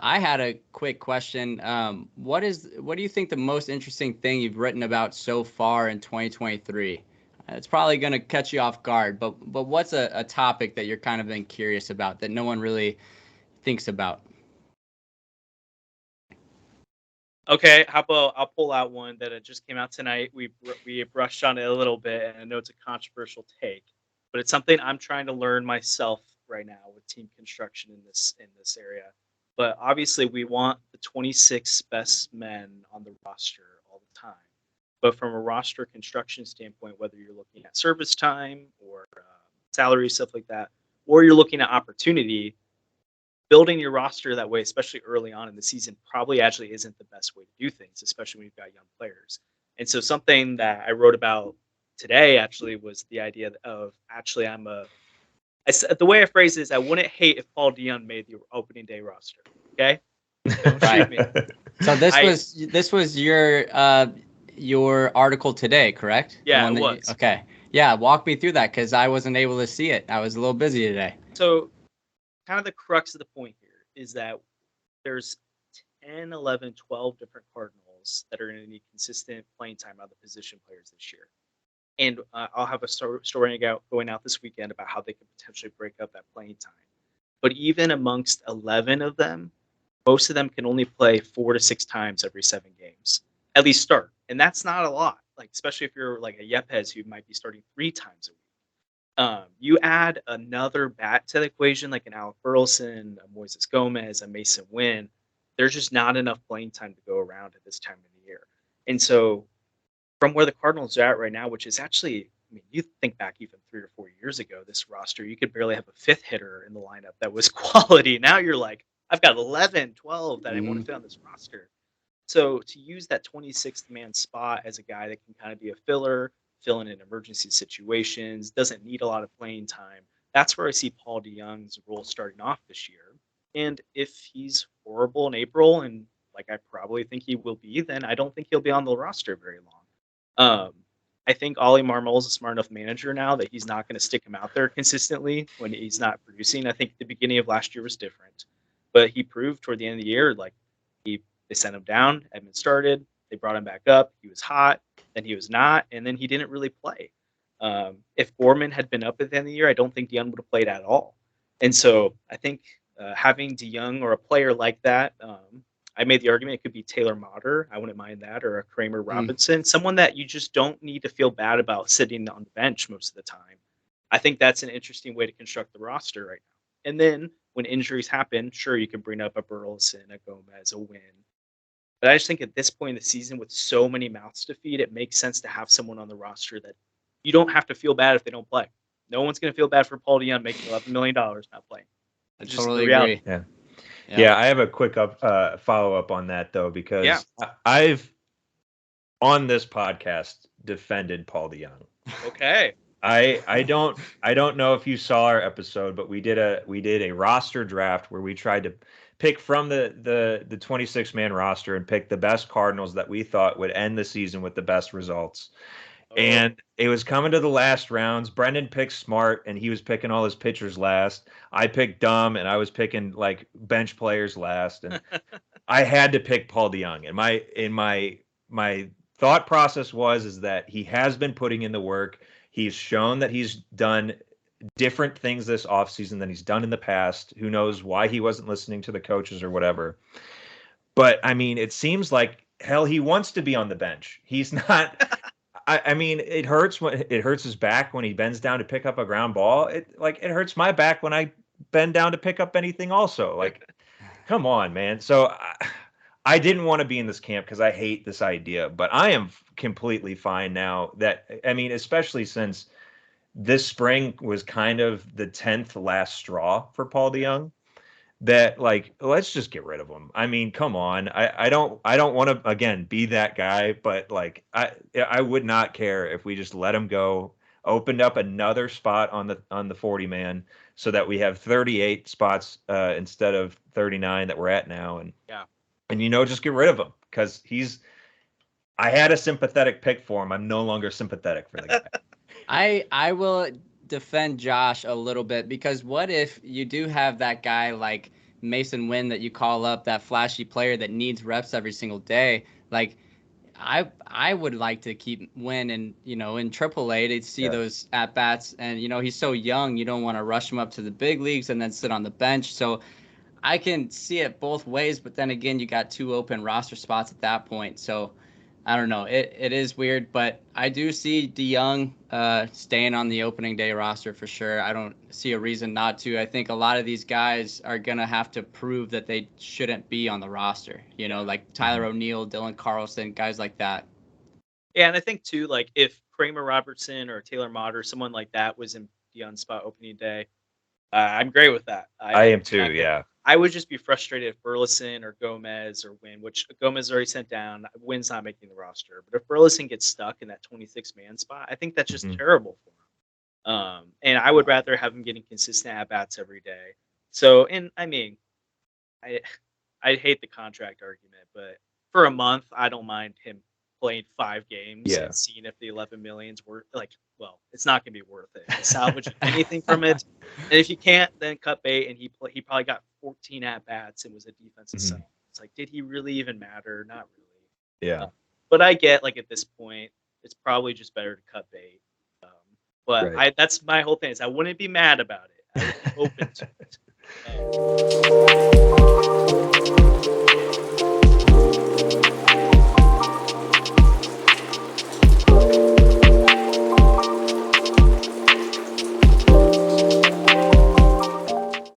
I had a quick question. What do you think the most interesting thing you've written about so far in 2023? It's probably going to catch you off guard, but what's a topic that you're kind of been curious about that no one really thinks about? Okay, how about I'll pull out one that just came out tonight. We brushed on it a little bit, and I know it's a controversial take, but it's something I'm trying to learn myself right now with team construction in this area. But obviously, we want the 26 best men on the roster all the time. But from a roster construction standpoint, whether you're looking at service time or salary, stuff like that, or you're looking at opportunity, building your roster that way, especially early on in the season, probably actually isn't the best way to do things, especially when you've got young players. And so something that I wrote about today actually was the idea of actually the way I phrase it is I wouldn't hate if Paul DeJong made the opening day roster. Okay, don't shoot me. So this was your article today, correct? Yeah, it was. Okay, yeah. Walk me through that because I wasn't able to see it. I was a little busy today. So, kind of the crux of the point here is that there's 10, 11, 12 different Cardinals that are going to need consistent playing time out of the position players this year. And I'll have a story going out this weekend about how they could potentially break up that playing time. But even amongst 11 of them, most of them can only play 4 to 6 times every 7 games, at least start. And that's not a lot, like especially if you're like a Yepes who might be starting 3 times a week. You add another bat to the equation, like an Alec Burleson, a Moises Gomez, a Mason Wynn. There's just not enough playing time to go around at this time of the year. And so from where the Cardinals are at right now, which is actually, I mean, you think back even 3 or 4 years ago, this roster, you could barely have a 5th hitter in the lineup that was quality. Now you're like, I've got 11, 12 that I want to fit on this roster. So to use that 26th man spot as a guy that can kind of be a filler, fill in emergency situations, doesn't need a lot of playing time, that's where I see Paul DeJong's role starting off this year. And if he's horrible in April, and like I probably think he will be, then I don't think he'll be on the roster very long. I think Ollie Marmol is a smart enough manager now that he's not going to stick him out there consistently when he's not producing. I think the beginning of last year was different, but he proved toward the end of the year, like they sent him down. Edmund started. They brought him back up. He was hot. Then he was not, and then he didn't really play. If Gorman had been up at the end of the year, I don't think DeJong would have played at all. And so I think having DeJong or a player like that, I made the argument it could be Taylor Motter. I wouldn't mind that, or a Kramer Robinson, someone that you just don't need to feel bad about sitting on the bench most of the time. I think that's an interesting way to construct the roster right now. And then when injuries happen, sure, you can bring up a Burleson, a Gomez, a Wynn. But I just think at this point in the season, with so many mouths to feed, it makes sense to have someone on the roster that you don't have to feel bad if they don't play. No one's going to feel bad for Paul DeJong making $11 million not playing. I totally agree. Yeah, I have a quick follow-up on that, though, because I've, on this podcast, defended Paul DeJong. Okay. I don't know if you saw our episode, but we did a roster draft where we tried to pick from the 26-man roster and pick the best Cardinals that we thought would end the season with the best results. And it was coming to the last rounds. Brendan picked smart, and he was picking all his pitchers last. I picked dumb, and I was picking like bench players last. And I had to pick Paul DeJong. And my thought process is that he has been putting in the work. He's shown that he's done different things this offseason than he's done in the past. Who knows why he wasn't listening to the coaches or whatever. But I mean, it seems like hell he wants to be on the bench. He's not. I mean, it hurts when it hurts his back when he bends down to pick up a ground ball. It hurts my back when I bend down to pick up anything also. Like, come on, man. So I didn't want to be in this camp because I hate this idea, but I am completely fine now that, I mean, especially since this spring was kind of the 10th last straw for Paul DeJong. That, like, let's just get rid of him. I mean, come on. I don't want to again be that guy, but like I would not care if we just let him go, opened up another spot on the 40-man so that we have 38 spots instead of 39 that we're at now, and just get rid of him because I had a sympathetic pick for him. I'm no longer sympathetic for the guy. I will defend Josh a little bit because what if you do have that guy like Mason Wynn that you call up, that flashy player that needs reps every single day. Like, I would like to keep Wynn in AAA to see those at bats, and he's so young, you don't want to rush him up to the big leagues and then sit on the bench. So I can see it both ways, but then again, you got 2 open roster spots at that point. So I don't know. It is weird, but I do see DeJong staying on the opening day roster for sure. I don't see a reason not to. I think a lot of these guys are going to have to prove that they shouldn't be on the roster, like Tyler O'Neill, Dylan Carlson, guys like that. Yeah, and I think too, like if Kramer Robertson or Taylor Mott or someone like that was in DeJong's spot opening day, I'm great with that. I am too, yeah. I would just be frustrated if Burleson or Gomez or Wynn, which Gomez already sent down, Wynn's not making the roster. But if Burleson gets stuck in that 26-man spot, I think that's just terrible for him. And I would rather have him getting consistent at-bats every day. So, and I mean, I hate the contract argument, but for a month, I don't mind him playing 5 games and seeing if the 11 million's worth, it's not going to be worth it. Salvage anything from it. And if you can't, then cut bait. And he probably got 14 at bats and was a defensive side. It's like, did he really even matter? Not really. Yeah. But I get, like, at this point, it's probably just better to cut bait. But that's my whole thing is I wouldn't be mad about it. I would be open to it.